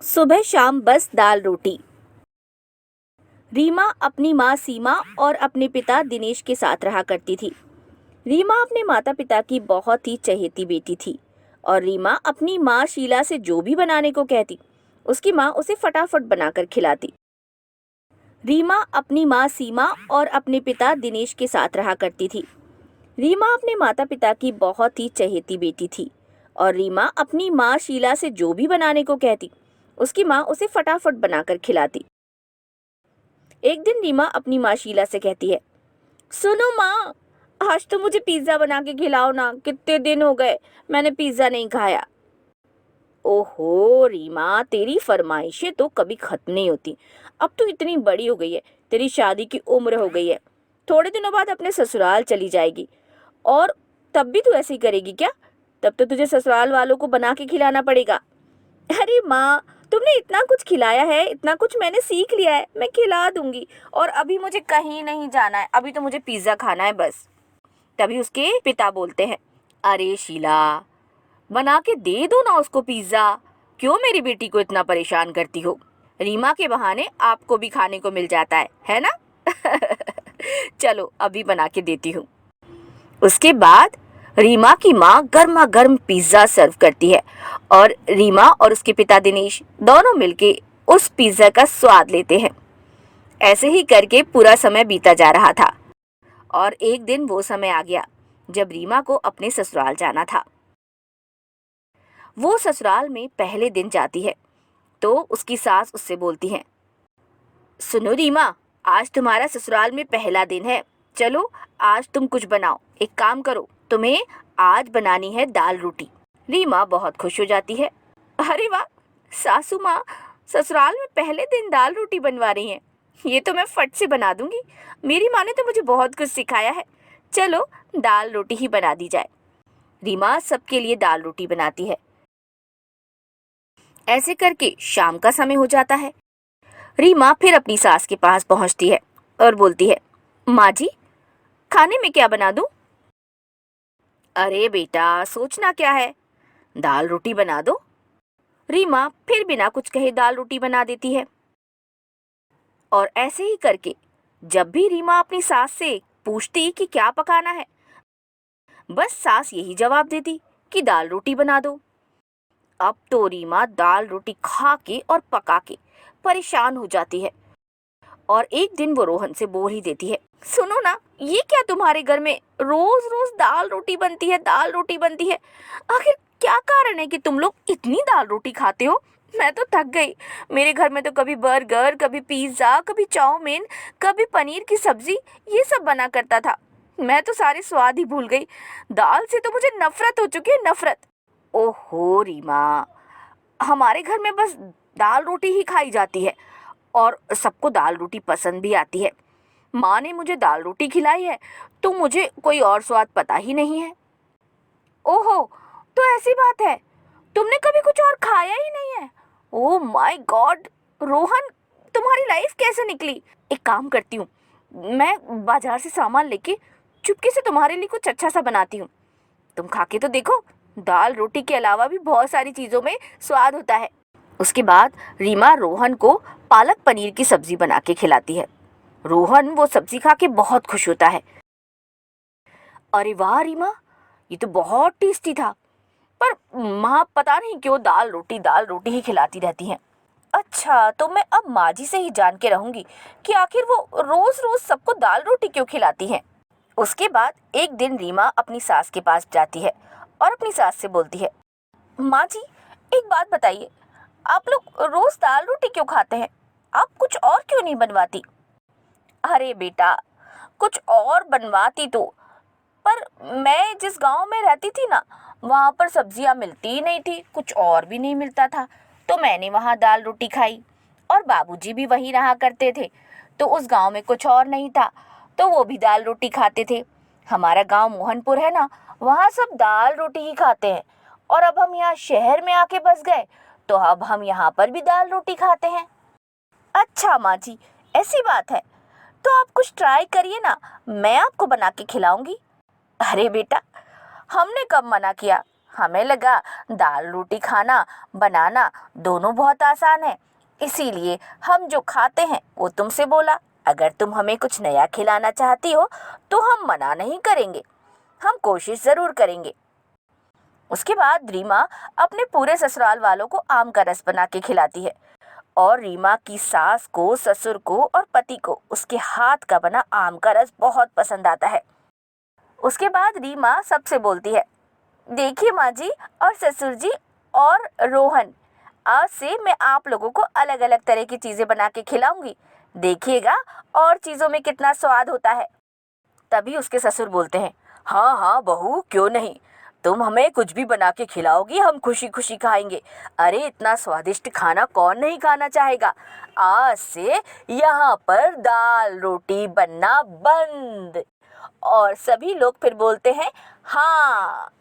सुबह शाम बस दाल रोटी। रीमा अपनी माँ सीमा और अपने पिता दिनेश के साथ रहा करती थी। रीमा अपने माता पिता की बहुत ही चहेती बेटी थी और रीमा अपनी माँ शीला से जो भी बनाने को कहती, उसकी माँ उसे फटाफट बनाकर खिलाती। रीमा अपनी माँ सीमा और अपने पिता दिनेश के साथ रहा करती थी। रीमा अपने माता पिता की बहुत ही चहेती बेटी थी और रीमा अपनी माँ शीला से जो भी बनाने को कहती, उसकी माँ उसे फटाफट बनाकर खिलाती। एक दिन रीमा अपनी माँ शीला से कहती है, सुनो माँ, आज तो मुझे पिज्जा बना के खिलाओ ना, कितने दिन हो गए मैंने पिज्जा नहीं खाया। ओहो रीमा, तेरी फरमाइशें तो कभी खत्म नहीं होती। अब तू इतनी बड़ी हो गई है, तेरी शादी की उम्र हो गई है, थोड़े दिनों बाद अपने ससुराल चली जाएगी और तब भी तू ऐसे ही करेगी क्या? तब तो तुझे ससुराल वालों को बना के खिलाना पड़ेगा। अरे माँ, तुमने इतना कुछ खिलाया है, इतना कुछ मैंने सीख लिया है, मैं खिला दूंगी। और अभी मुझे कहीं नहीं जाना है, अभी तो मुझे पिज्जा खाना है बस। तभी उसके पिता बोलते हैं, अरे शीला, बना के दे दो ना उसको पिज्जा, क्यों मेरी बेटी को इतना परेशान करती हो? रीमा के बहाने आपको भी खाने को मिल जाता है ना? चलो अभी बना के देती हूँ। उसके बाद रीमा की माँ गर्मा गर्म पिज्जा सर्व करती है और रीमा और उसके पिता दिनेश दोनों मिलके उस पिज्जा का स्वाद लेते हैं। ऐसे ही करके पूरा समय बीता जा रहा था और एक दिन वो समय आ गया जब रीमा को अपने ससुराल जाना था। वो ससुराल में पहले दिन जाती है तो उसकी सास उससे बोलती है, सुनो रीमा, आज तुम्हारा ससुराल में पहला दिन है, चलो आज तुम कुछ बनाओ। एक काम करो, तुम्हें आज बनानी है दाल रोटी। रीमा बहुत खुश हो जाती है। अरे वाह, सासू माँ ससुराल में पहले दिन दाल रोटी बनवा रही हैं, ये तो मैं फट से बना दूंगी। मेरी माँ ने तो मुझे बहुत कुछ सिखाया है, चलो दाल रोटी ही बना दी जाए। रीमा सबके लिए दाल रोटी बनाती है। ऐसे करके शाम का समय हो जाता है। रीमा फिर अपनी सास के पास पहुंचती है और बोलती है, माँ जी, खाने में क्या बना दूं? अरे बेटा, सोचना क्या है, दाल रोटी बना दो। रीमा फिर बिना कुछ कहे दाल रोटी बना देती है। और ऐसे ही करके जब भी रीमा अपनी सास से पूछती कि क्या पकाना है, बस सास यही जवाब देती कि दाल रोटी बना दो। अब तो रीमा दाल रोटी खा के और पका के परेशान हो जाती है और एक दिन वो रोहन से बोल ही देती है, सुनो ना, ये क्या तुम्हारे घर में रोज रोज दाल रोटी बनती है, दाल रोटी बनती है? आखिर क्या कारण है कि तुम लोग इतनी दाल रोटी खाते हो? मैं तो थक गई। मेरे घर में तो कभी बर्गर, कभी पिज्जा, कभी चाउमीन, कभी पनीर की सब्जी, ये सब बना करता था। मैं तो सारे स्वाद ही भूल गई। दाल से तो मुझे नफरत हो चुकी है, नफरत। ओहो रीमा, हमारे घर में बस दाल रोटी ही खाई जाती है और सबको दाल रोटी पसंद भी आती है। माँ ने मुझे दाल रोटी खिलाई है तो मुझे कोई और स्वाद पता ही नहीं है। ओहो, तो ऐसी बात है, तुमने कभी कुछ और खाया ही नहीं है? ओह माय गॉड, रोहन, तुम्हारी लाइफ कैसे निकली? एक काम करती हूँ, मैं बाजार से सामान लेके चुपके से तुम्हारे लिए कुछ अच्छा सा बनाती हूँ, तुम खा के तो देखो। दाल रोटी के अलावा भी बहुत सारी चीजों में स्वाद होता है। उसके बाद रीमा रोहन को पालक पनीर की सब्जी बना के खिलाती है। रोहन वो सब्जी खा के बहुत खुश होता है। अरे वाह रीमा, ये तो बहुत टेस्टी था, पर माँ पता नहीं क्यों दाल रोटी ही खिलाती रहती हैं। अच्छा, तो मैं अब माँ जी से ही जान के रहूंगी कि आखिर वो रोज रोज सबको दाल रोटी क्यों खिलाती हैं। उसके बाद एक दिन रीमा अपनी सास के पास जाती है और अपनी सास से बोलती है, माँ जी, एक बात बताइए, आप लोग रोज दाल रोटी क्यों खाते हैं? आप कुछ और क्यों नहीं बनवाती? अरे बेटा, कुछ और बनवाती तो, पर मैं जिस गांव में रहती थी ना, वहां पर सब्जियां मिलती ही नहीं थी, कुछ और भी नहीं मिलता था, तो मैंने वहां दाल रोटी खाई। और बाबूजी भी वहीं रहा करते थे, तो उस गांव में कुछ और नहीं था, तो वो भी दाल रोटी खाते थे। हमारा गांव मोहनपुर है ना, वहां सब दाल रोटी ही खाते हैं। और अब हम यहाँ शहर में आके बस गए, तो अब हम यहाँ पर भी दाल रोटी खाते हैं। अच्छा माँ जी, ऐसी बात है, तो आप कुछ ट्राई करिए ना, मैं आपको बना के खिलाऊंगी। अरे बेटा, हमने कब मना किया? हमें लगा दाल रोटी खाना बनाना दोनों बहुत आसान है, इसीलिए हम जो खाते हैं वो तुमसे बोला। अगर तुम हमें कुछ नया खिलाना चाहती हो तो हम मना नहीं करेंगे, हम कोशिश जरूर करेंगे। उसके बाद रीमा अपने पूरे ससुराल वालों को आम का रस बना के खिलाती है और रीमा की सास को, ससुर को और पति को उसके हाथ का बना आम का रस बहुत पसंद आता है। उसके बाद रीमा सबसे बोलती है, देखिए माँ जी और ससुर जी और रोहन, आज से मैं आप लोगों को अलग अलग तरह की चीजें बना के खिलाऊंगी, देखिएगा और चीजों में कितना स्वाद होता है। तभी उसके ससुर बोलते हैं, हाँ हाँ बहू, क्यों नहीं, तुम हमें कुछ भी बना के खिलाओगी, हम खुशी खुशी खाएंगे। अरे इतना स्वादिष्ट खाना कौन नहीं खाना चाहेगा। आज से यहाँ पर दाल रोटी बनना बंद। और सभी लोग फिर बोलते हैं हाँ।